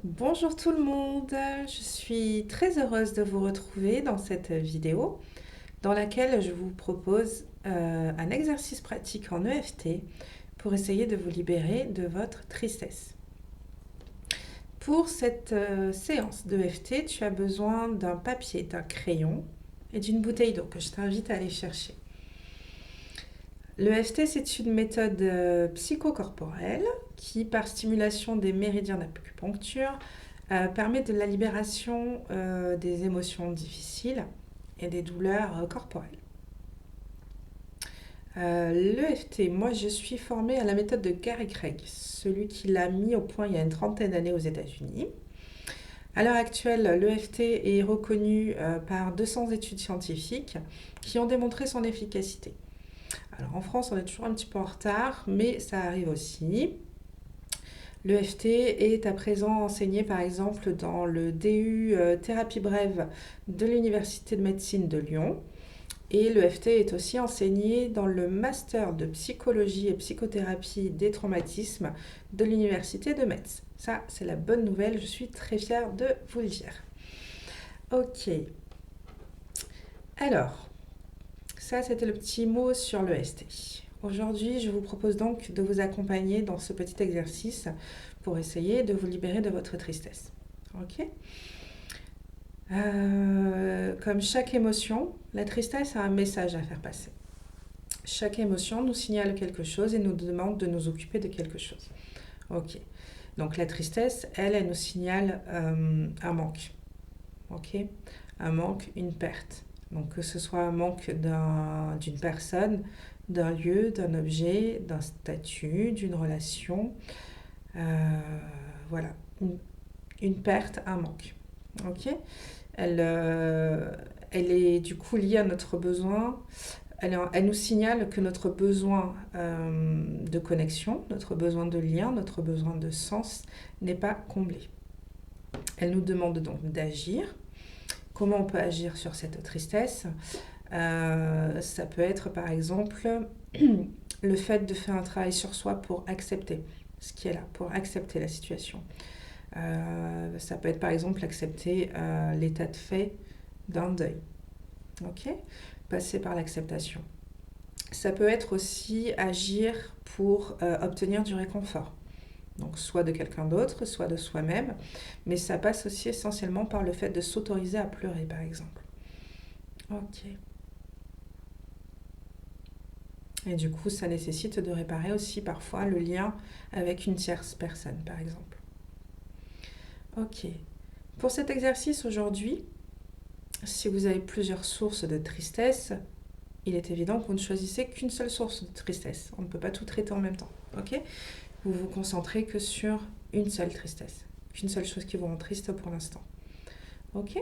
Bonjour tout le monde, je suis très heureuse de vous retrouver dans cette vidéo dans laquelle je vous propose un exercice pratique en EFT pour essayer de vous libérer de votre tristesse. Pour cette séance d'EFT, tu as besoin d'un papier, d'un crayon et d'une bouteille d'eau que je t'invite à aller chercher. L'EFT, c'est une méthode psychocorporelle qui, par stimulation des méridiens d'acupuncture, permet de la libération des émotions difficiles et des douleurs corporelles. L'EFT, moi je suis formée à la méthode de Gary Craig, celui qui l'a mis au point il y a une trentaine d'années aux États-Unis. À l'heure actuelle, l'EFT est reconnu par 200 études scientifiques qui ont démontré son efficacité. Alors en France, on est toujours un petit peu en retard, mais ça arrive aussi. L'EFT est à présent enseigné par exemple dans le DU thérapie brève de l'Université de médecine de Lyon. Et l'EFT est aussi enseigné dans le master de psychologie et psychothérapie des traumatismes de l'Université de Metz. Ça, c'est la bonne nouvelle, je suis très fière de vous le dire. Ok, alors, ça c'était le petit mot sur l'EFT. Aujourd'hui, je vous propose donc de vous accompagner dans ce petit exercice pour essayer de vous libérer de votre tristesse. Ok. Comme chaque émotion, la tristesse a un message à faire passer. Chaque émotion nous signale quelque chose et nous demande de nous occuper de quelque chose. Ok. Donc la tristesse, elle nous signale un manque. Ok. Un manque, une perte. Donc que ce soit un manque d'une personne, d'un lieu, d'un objet, d'un statut, d'une relation. Voilà. Une perte, un manque. Ok. Elle, euh, elle est du coup liée à notre besoin. Elle nous signale que notre besoin de connexion, notre besoin de lien, notre besoin de sens n'est pas comblé. Elle nous demande donc d'agir. Comment on peut agir sur cette tristesse? Ça peut être par exemple le fait de faire un travail sur soi pour accepter ce qui est là, pour accepter la situation. Ça peut être par exemple accepter l'état de fait d'un deuil. Ok. Passer par l'acceptation. Ça peut être aussi agir pour obtenir du réconfort. Donc soit de quelqu'un d'autre, soit de soi-même. Mais ça passe aussi essentiellement par le fait de s'autoriser à pleurer, par exemple. Ok. Et du coup, ça nécessite de réparer aussi parfois le lien avec une tierce personne, par exemple. Ok. Pour cet exercice aujourd'hui, si vous avez plusieurs sources de tristesse, il est évident que vous ne choisissez qu'une seule source de tristesse. On ne peut pas tout traiter en même temps. Ok. Vous vous concentrez que sur une seule tristesse, qu'une seule chose qui vous rend triste pour l'instant. Ok.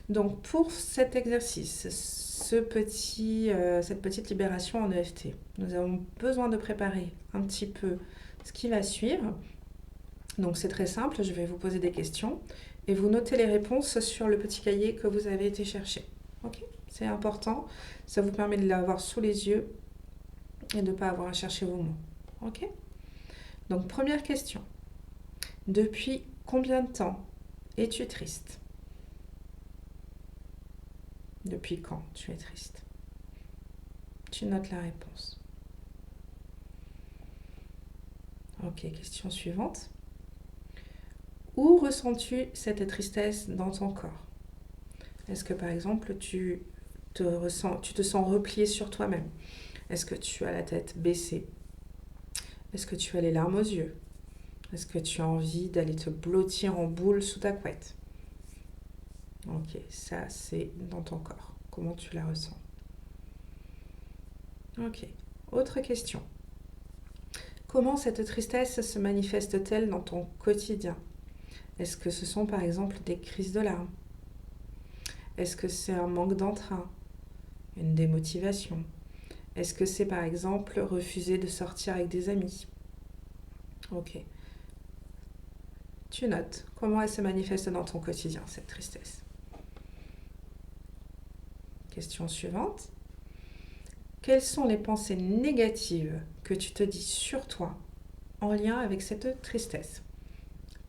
Donc pour cet exercice, cette petite libération en EFT, nous avons besoin de préparer un petit peu ce qui va suivre. Donc c'est très simple, je vais vous poser des questions et vous notez les réponses sur le petit cahier que vous avez été chercher. Ok. C'est important, ça vous permet de l'avoir sous les yeux et de ne pas avoir à chercher vos mots. Ok. Donc première question. Depuis combien de temps es-tu triste? Depuis quand tu es triste? Tu notes la réponse. Ok, question suivante. Où ressens-tu cette tristesse dans ton corps? Est-ce que par exemple tu te sens replié sur toi-même? Est-ce que tu as la tête baissée? Est-ce que tu as les larmes aux yeux? Est-ce que tu as envie d'aller te blottir en boule sous ta couette? Ok, ça c'est dans ton corps. Comment tu la ressens? Ok, autre question. Comment cette tristesse se manifeste-t-elle dans ton quotidien? Est-ce que ce sont par exemple des crises de larmes? Est-ce que c'est un manque d'entrain? Une démotivation? Est-ce que c'est par exemple refuser de sortir avec des amis? Ok. Tu notes comment elle se manifeste dans ton quotidien, cette tristesse. Question suivante. Quelles sont les pensées négatives que tu te dis sur toi en lien avec cette tristesse?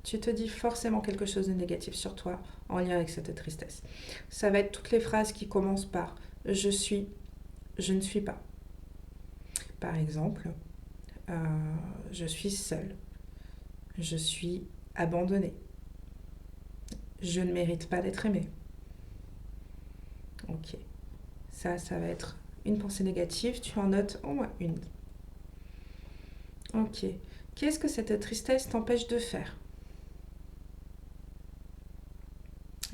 Tu te dis forcément quelque chose de négatif sur toi en lien avec cette tristesse. Ça va être toutes les phrases qui commencent par je suis, je ne suis pas. Par exemple, je suis seule, je suis abandonnée, je ne mérite pas d'être aimée. Ok, ça va être une pensée négative, tu en notes au moins une. Ok, qu'est-ce que cette tristesse t'empêche de faire?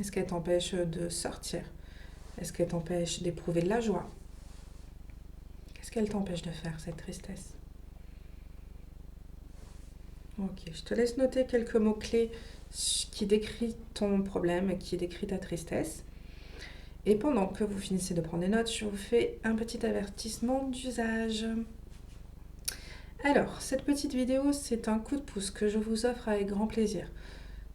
Est-ce qu'elle t'empêche de sortir? Est-ce qu'elle t'empêche d'éprouver de la joie? Qu'est-ce qu'elle t'empêche de faire, cette tristesse? Ok, je te laisse noter quelques mots-clés qui décrivent ton problème, qui décrivent ta tristesse. Et pendant que vous finissez de prendre des notes, je vous fais un petit avertissement d'usage. Alors, cette petite vidéo, c'est un coup de pouce que je vous offre avec grand plaisir.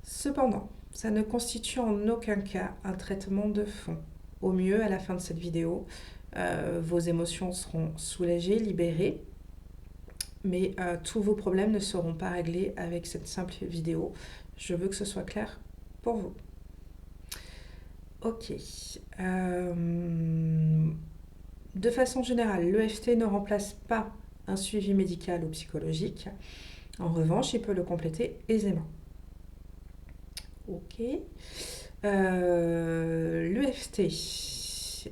Cependant, ça ne constitue en aucun cas un traitement de fond. Au mieux, à la fin de cette vidéo, vos émotions seront soulagées, libérées, mais tous vos problèmes ne seront pas réglés avec cette simple vidéo. Je veux que ce soit clair pour vous. Ok. De façon générale, l'EFT ne remplace pas un suivi médical ou psychologique. En revanche, il peut le compléter aisément. Ok. L'EFT,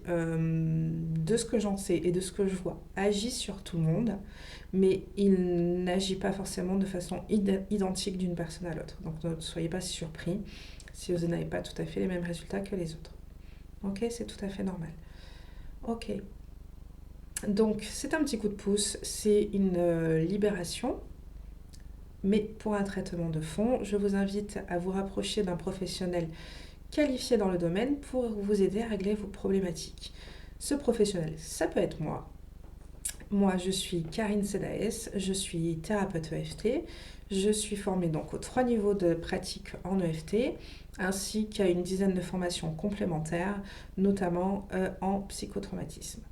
de ce que j'en sais et de ce que je vois, agit sur tout le monde, mais il n'agit pas forcément de façon identique d'une personne à l'autre. Donc ne soyez pas surpris si vous n'avez pas tout à fait les mêmes résultats que les autres. Ok, c'est tout à fait normal. Ok. Donc c'est un petit coup de pouce, c'est une libération. Mais pour un traitement de fond, je vous invite à vous rapprocher d'un professionnel qualifié dans le domaine pour vous aider à régler vos problématiques. Ce professionnel, ça peut être moi. Moi, je suis Karine Sedaes, je suis thérapeute EFT. Je suis formée donc aux 3 niveaux de pratique en EFT, ainsi qu'à une dizaine de formations complémentaires, notamment en psychotraumatisme.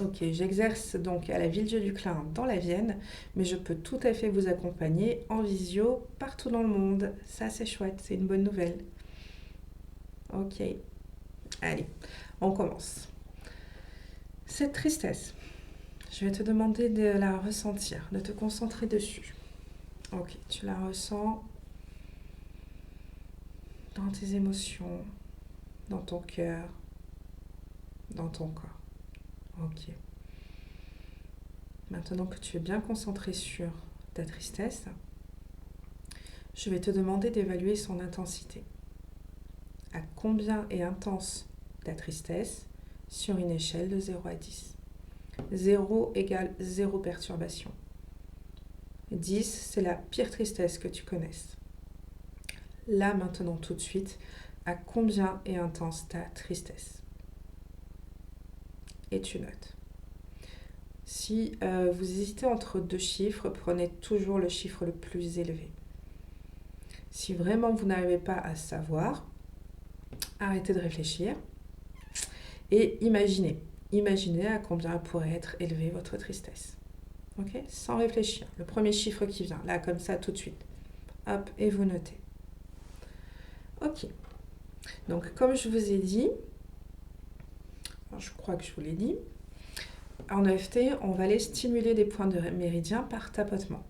Ok, j'exerce donc à la Villedieu-du-Clin dans la Vienne, mais je peux tout à fait vous accompagner en visio partout dans le monde. Ça, c'est chouette, c'est une bonne nouvelle. Ok, allez, on commence. Cette tristesse, je vais te demander de la ressentir, de te concentrer dessus. Ok, tu la ressens dans tes émotions, dans ton cœur, dans ton corps. Ok. Maintenant que tu es bien concentré sur ta tristesse, je vais te demander d'évaluer son intensité. À combien est intense ta tristesse sur une échelle de 0 à 10. 0 égale 0 perturbation. 10, c'est la pire tristesse que tu connaisses. Là, maintenant, tout de suite, à combien est intense ta tristesse? Et tu notes. Si vous hésitez entre 2 chiffres, prenez toujours le chiffre le plus élevé. Si vraiment vous n'arrivez pas à savoir, arrêtez de réfléchir et imaginez. Imaginez à combien pourrait être élevée votre tristesse. Ok? Sans réfléchir. Le premier chiffre qui vient, là, comme ça, tout de suite. Hop, et vous notez. Ok. Donc, comme je vous ai dit, je crois que je vous l'ai dit, en EFT, on va aller stimuler des points de méridien par tapotement.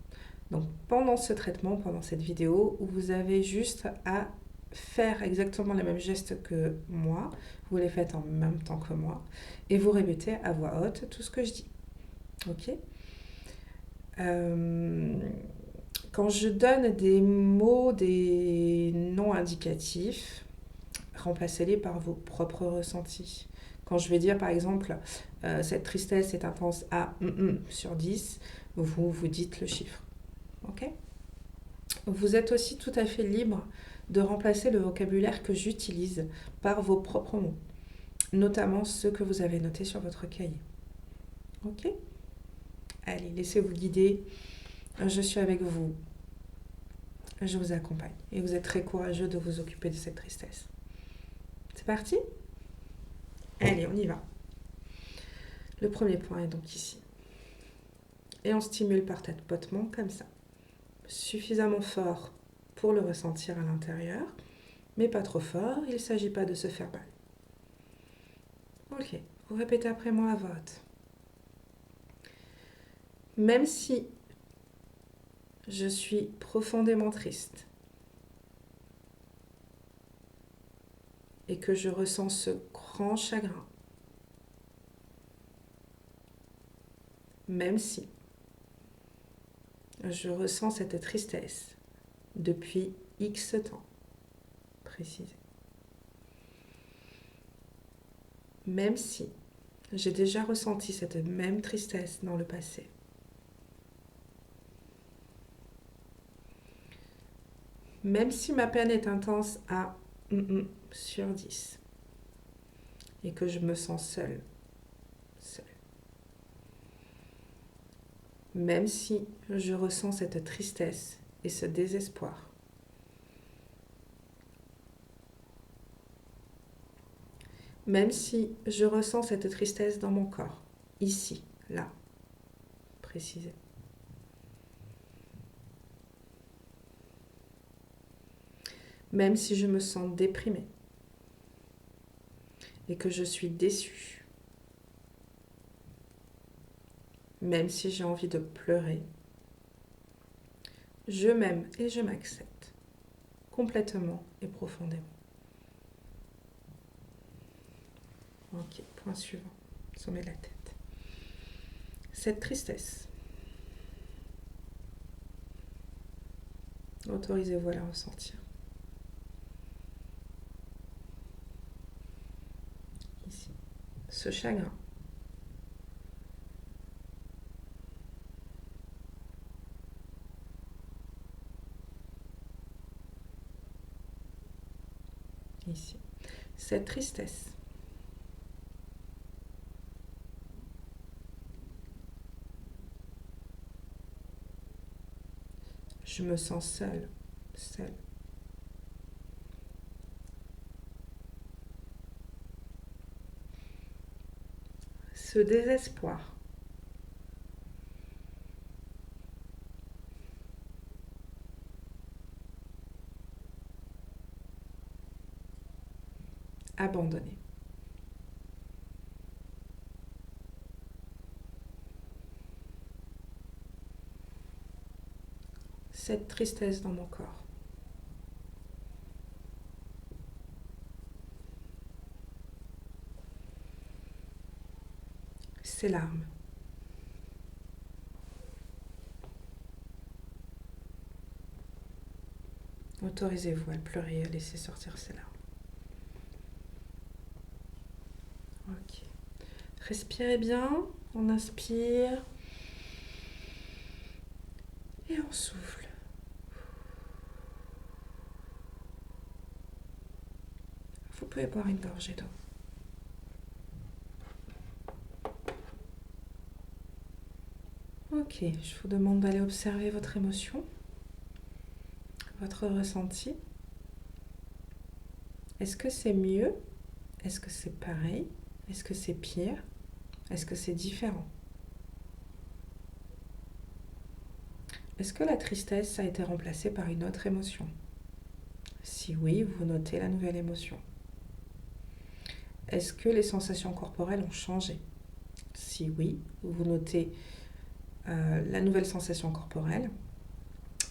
Donc, pendant ce traitement, pendant cette vidéo, vous avez juste à faire exactement les mêmes gestes que moi. Vous les faites en même temps que moi. Et vous répétez à voix haute tout ce que je dis. Ok? Quand je donne des mots, des noms indicatifs, remplacez-les par vos propres ressentis. Quand je vais dire par exemple, cette tristesse est intense à sur 10, vous dites le chiffre. Ok? Vous êtes aussi tout à fait libre de remplacer le vocabulaire que j'utilise par vos propres mots, notamment ceux que vous avez notés sur votre cahier. Ok? Allez, laissez-vous guider. Je suis avec vous. Je vous accompagne. Et vous êtes très courageux de vous occuper de cette tristesse. C'est parti? Allez, on y va. Le premier point est donc ici. Et on stimule par tapotement comme ça. Suffisamment fort pour le ressentir à l'intérieur, mais pas trop fort, il ne s'agit pas de se faire mal. Ok, vous répétez après moi à voix haute. Même si je suis profondément triste et que je ressens ce grand chagrin, même si je ressens cette tristesse depuis X temps, précisé. Même si j'ai déjà ressenti cette même tristesse dans le passé. Même si ma peine est intense à sur 10 et que je me sens seule. Même si je ressens cette tristesse et ce désespoir. Même si je ressens cette tristesse dans mon corps, ici, là, précisé. Même si je me sens déprimée et que je suis déçue. Même si j'ai envie de pleurer, je m'aime et je m'accepte complètement et profondément. Ok, point suivant, sommet de la tête. Cette tristesse, autorisez-vous à la ressentir. Ici, ce chagrin. Ici, cette tristesse. Je me sens seule, seule. Ce désespoir. Abandonné. Cette tristesse dans mon corps. Ces larmes. Autorisez-vous à pleurer et à laisser sortir ces larmes. Ok. Respirez bien. On inspire. Et on souffle. Vous pouvez boire une gorgée d'eau. Ok, je vous demande d'aller observer votre émotion, votre ressenti. Est-ce que c'est mieux? Est-ce que c'est pareil? Est-ce que c'est pire? Est-ce que c'est différent? Est-ce que la tristesse a été remplacée par une autre émotion? Si oui, vous notez la nouvelle émotion. Est-ce que les sensations corporelles ont changé? Si oui, vous notez la nouvelle sensation corporelle.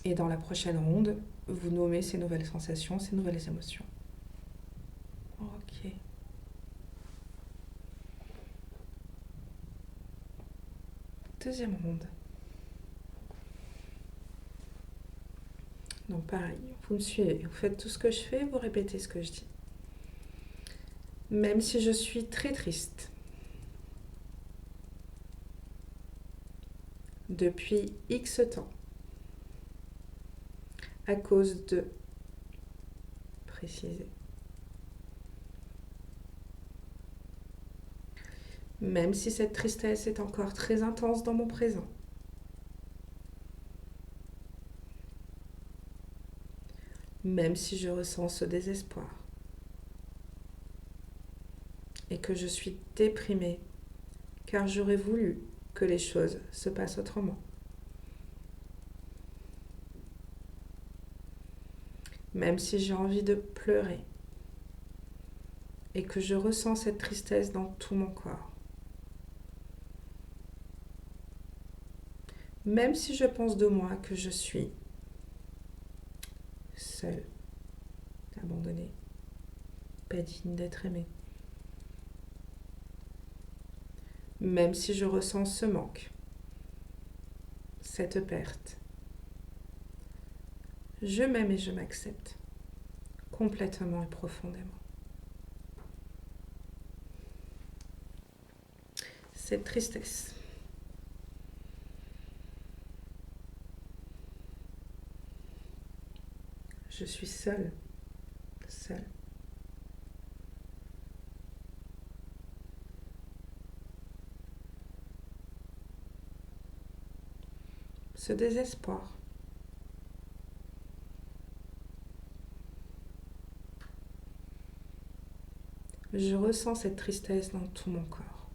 Et dans la prochaine ronde, vous nommez ces nouvelles sensations, ces nouvelles émotions. Ok. Deuxième ronde. Donc pareil, vous me suivez, vous faites tout ce que je fais, vous répétez ce que je dis. Même si je suis très triste, depuis X temps, à cause de, préciser. Même si cette tristesse est encore très intense dans mon présent. Même si je ressens ce désespoir. Et que je suis déprimée, car j'aurais voulu que les choses se passent autrement. même si j'ai envie de pleurer et que je ressens cette tristesse dans tout mon corps. Même si je pense de moi que je suis seule, abandonnée, pas digne d'être aimée. Même si je ressens ce manque, cette perte, je m'aime et je m'accepte complètement et profondément. Cette tristesse, je suis seule, seule. Ce désespoir, je ressens cette tristesse dans tout mon corps.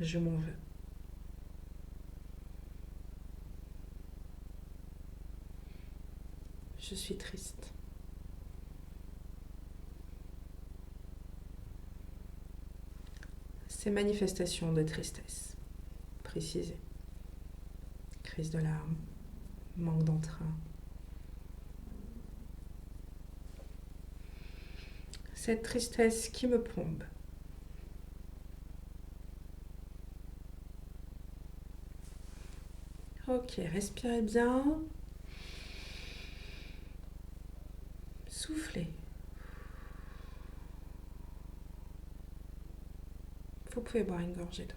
Je m'en veux. Je suis triste. Ces manifestations de tristesse, précisées. Crise de larmes, manque d'entrain. Cette tristesse qui me plombe. Ok, respirez bien. Soufflez. Vous pouvez boire une gorgée d'eau.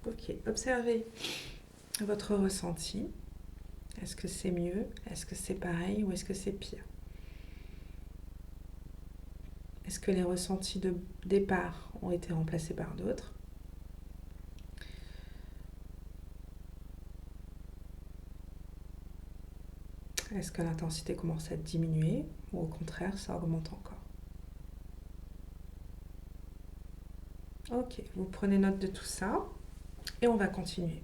Ok, observez votre ressenti. Est-ce que c'est mieux? Est-ce que c'est pareil ou est-ce que c'est pire? Est-ce que les ressentis de départ ont été remplacés par d'autres? Est-ce que l'intensité commence à diminuer ou au contraire ça augmente encore? Ok, vous prenez note de tout ça et on va continuer.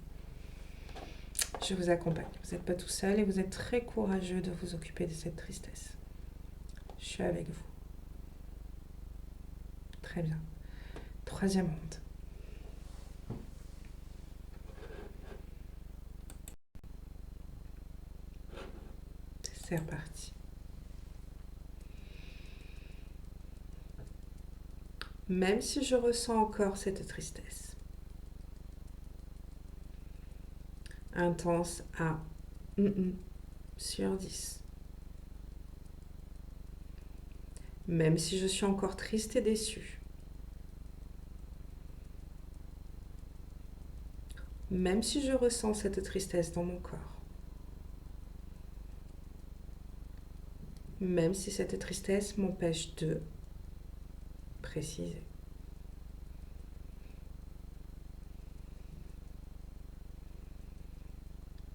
Je vous accompagne. Vous n'êtes pas tout seul et vous êtes très courageux de vous occuper de cette tristesse. Je suis avec vous. Très bien. Troisième ronde. C'est reparti. Même si je ressens encore cette tristesse, intense à sur 10. Même si je suis encore triste et déçue, même si je ressens cette tristesse dans mon corps, même si cette tristesse m'empêche de préciser.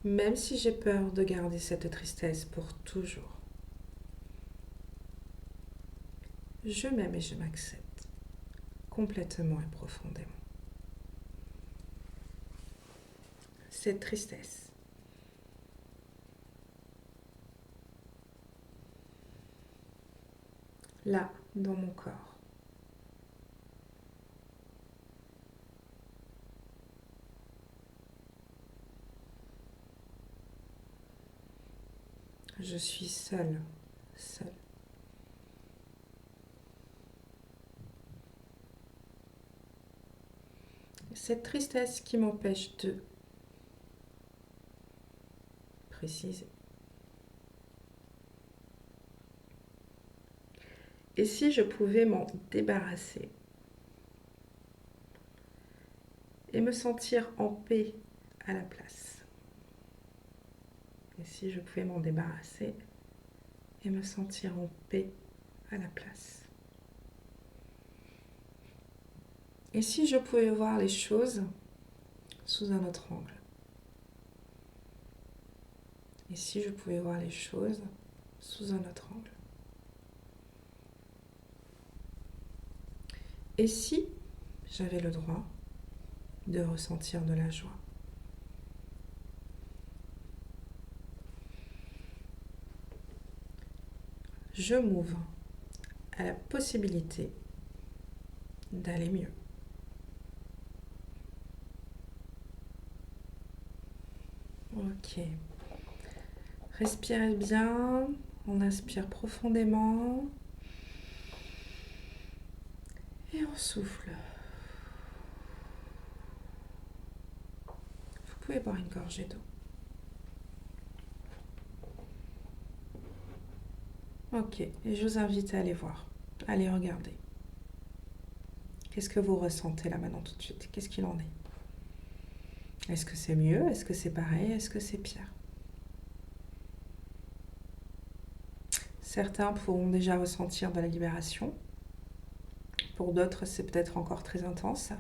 Même si j'ai peur de garder cette tristesse pour toujours, je m'aime et je m'accepte complètement et profondément. Cette tristesse, là, dans mon corps, je suis seule, seule. Cette tristesse qui m'empêche de préciser. Et si je pouvais m'en débarrasser et me sentir en paix à la place? Et si je pouvais m'en débarrasser et me sentir en paix à la place? Et si je pouvais voir les choses sous un autre angle? Et si je pouvais voir les choses sous un autre angle? Et si j'avais le droit de ressentir de la joie? Je m'ouvre à la possibilité d'aller mieux. Ok. Respirez bien. On inspire profondément. Et on souffle. Vous pouvez boire une gorgée d'eau. Ok. Et je vous invite à aller voir. À aller regarder. Qu'est-ce que vous ressentez là maintenant tout de suite? Qu'est-ce qu'il en est? Est-ce que c'est mieux? Est-ce que c'est pareil? Est-ce que c'est pire? Certains pourront déjà ressentir de la libération. Pour d'autres, c'est peut-être encore très intense.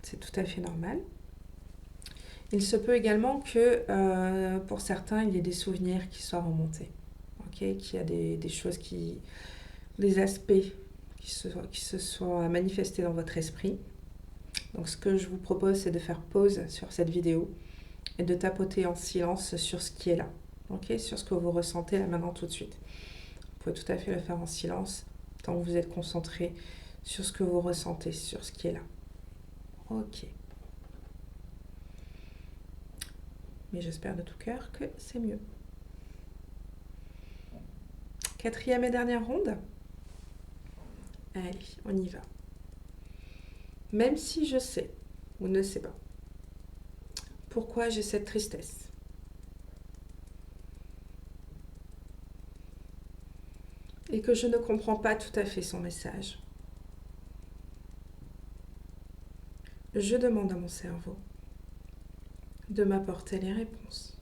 C'est tout à fait normal. Il se peut également que pour certains, il y ait des souvenirs qui soient remontés. Okay, qu'il y a des choses des aspects qui se soient manifestés dans votre esprit. Donc ce que je vous propose, c'est de faire pause sur cette vidéo et de tapoter en silence sur ce qui est là. Okay, sur ce que vous ressentez là maintenant tout de suite. Vous pouvez tout à fait le faire en silence tant que vous êtes concentré sur ce que vous ressentez, sur ce qui est là. Ok. Mais j'espère de tout cœur que c'est mieux. Quatrième et dernière ronde. Allez, on y va. Même si je sais, ou ne sais pas, pourquoi j'ai cette tristesse. Et que je ne comprends pas tout à fait son message. Je demande à mon cerveau de m'apporter les réponses.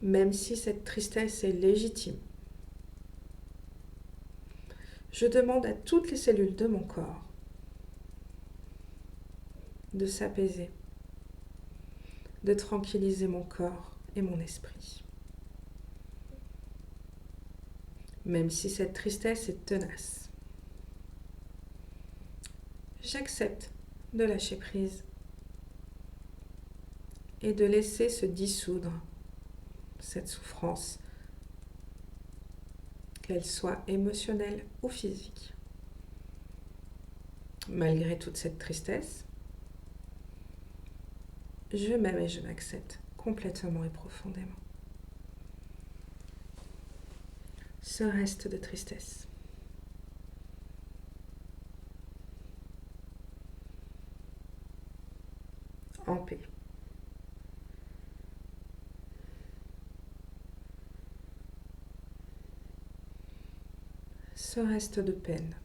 Même si cette tristesse est légitime, je demande à toutes les cellules de mon corps de s'apaiser, de tranquilliser mon corps et mon esprit. Même si cette tristesse est tenace, j'accepte de lâcher prise et de laisser se dissoudre cette souffrance, qu'elle soit émotionnelle ou physique. Malgré toute cette tristesse, je m'aime et je m'accepte complètement et profondément. Ce reste de tristesse. En paix. Ce reste de peine.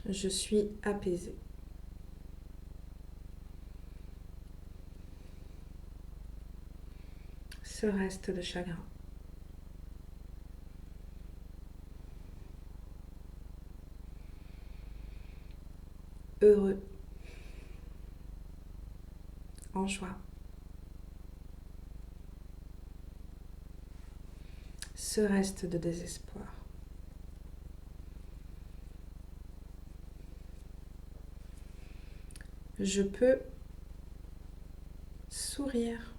Je suis apaisée. Ce reste de chagrin. Heureux. En joie. Ce reste de désespoir. Je peux sourire.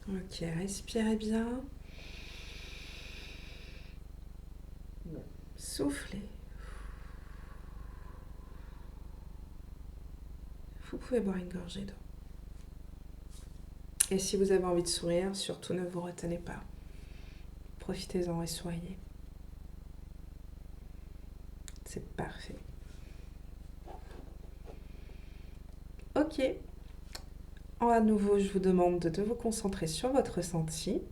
Ok, respirez bien. Soufflez. Vous pouvez boire une gorgée d'eau. Et si vous avez envie de sourire, surtout ne vous retenez pas. Profitez-en et soyez. C'est parfait. Ok. À nouveau, je vous demande de vous concentrer sur votre ressenti.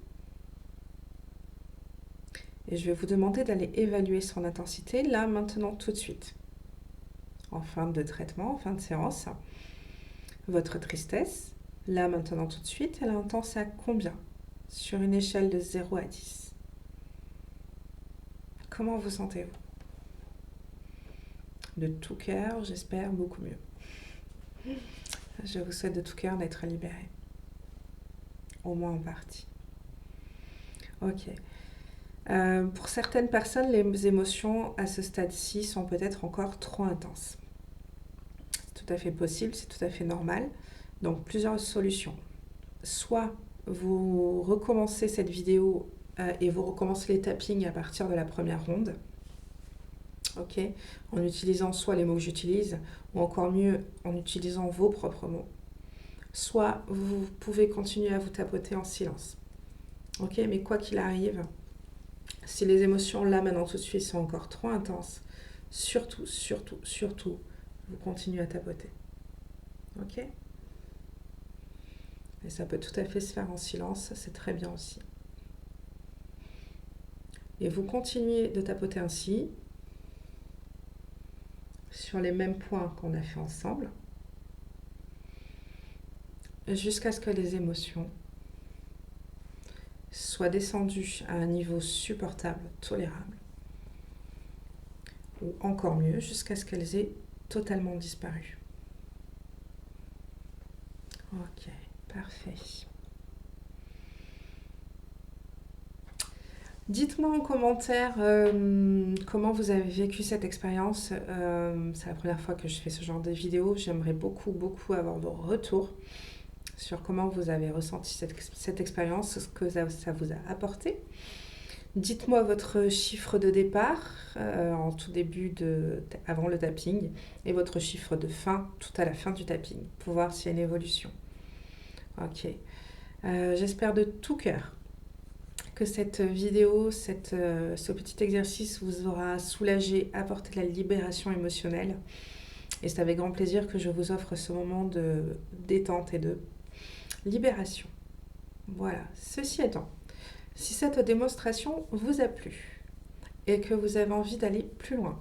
Et je vais vous demander d'aller évaluer son intensité là, maintenant, tout de suite. En fin de traitement, en fin de séance. Votre tristesse, là, maintenant, tout de suite, elle est intense à combien? Sur une échelle de 0 à 10. Comment vous sentez-vous? De tout cœur, j'espère beaucoup mieux. Je vous souhaite de tout cœur d'être libéré. Au moins en partie. Ok. Pour certaines personnes, les émotions à ce stade-ci sont peut-être encore trop intenses. C'est tout à fait possible, c'est tout à fait normal. Donc, plusieurs solutions. Soit vous recommencez cette vidéo et vous recommencez les tappings à partir de la première ronde, ok, en utilisant soit les mots que j'utilise, ou encore mieux, en utilisant vos propres mots. Soit vous pouvez continuer à vous tapoter en silence. Ok, mais quoi qu'il arrive, si les émotions là maintenant tout de suite sont encore trop intenses, surtout, vous continuez à tapoter. Ok? Et ça peut tout à fait se faire en silence, c'est très bien aussi. Et vous continuez de tapoter ainsi, sur les mêmes points qu'on a fait ensemble, jusqu'à ce que les émotions soient descendues à un niveau supportable, tolérable. Ou encore mieux, jusqu'à ce qu'elles aient totalement disparu. Ok, parfait. Dites-moi en commentaire comment vous avez vécu cette expérience. C'est la première fois que je fais ce genre de vidéo. J'aimerais beaucoup avoir vos retours sur comment vous avez ressenti cette expérience, ce que ça vous a apporté. Dites-moi votre chiffre de départ en tout début, avant le tapping, et votre chiffre de fin, tout à la fin du tapping, pour voir s'il y a une évolution. Ok. J'espère de tout cœur que cette vidéo, ce petit exercice vous aura soulagé, apporté de la libération émotionnelle. Et c'est avec grand plaisir que je vous offre ce moment de détente et de libération. Voilà, ceci étant, si cette démonstration vous a plu et que vous avez envie d'aller plus loin,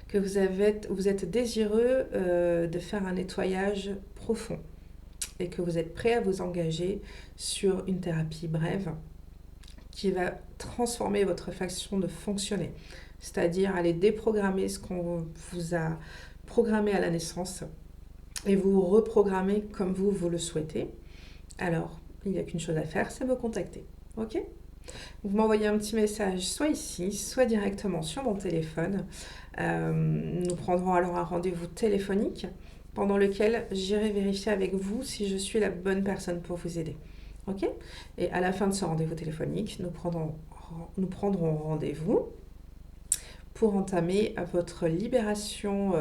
que vous êtes désireux de faire un nettoyage profond et que vous êtes prêt à vous engager sur une thérapie brève qui va transformer votre façon de fonctionner, c'est-à-dire aller déprogrammer ce qu'on vous a programmé à la naissance et vous reprogrammer comme vous le souhaitez, alors il n'y a qu'une chose à faire, c'est me contacter. Ok ? Vous m'envoyez un petit message soit ici, soit directement sur mon téléphone. Nous prendrons alors un rendez-vous téléphonique pendant lequel j'irai vérifier avec vous si je suis la bonne personne pour vous aider. Ok ? Et à la fin de ce rendez-vous téléphonique, nous prendrons rendez-vous pour entamer votre libération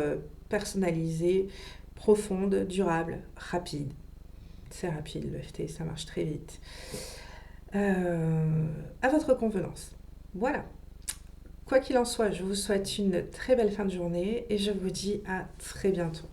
personnalisée, profonde, durable, rapide. C'est rapide, l'EFT, ça marche très vite. À votre convenance. Voilà. Quoi qu'il en soit, je vous souhaite une très belle fin de journée et je vous dis à très bientôt.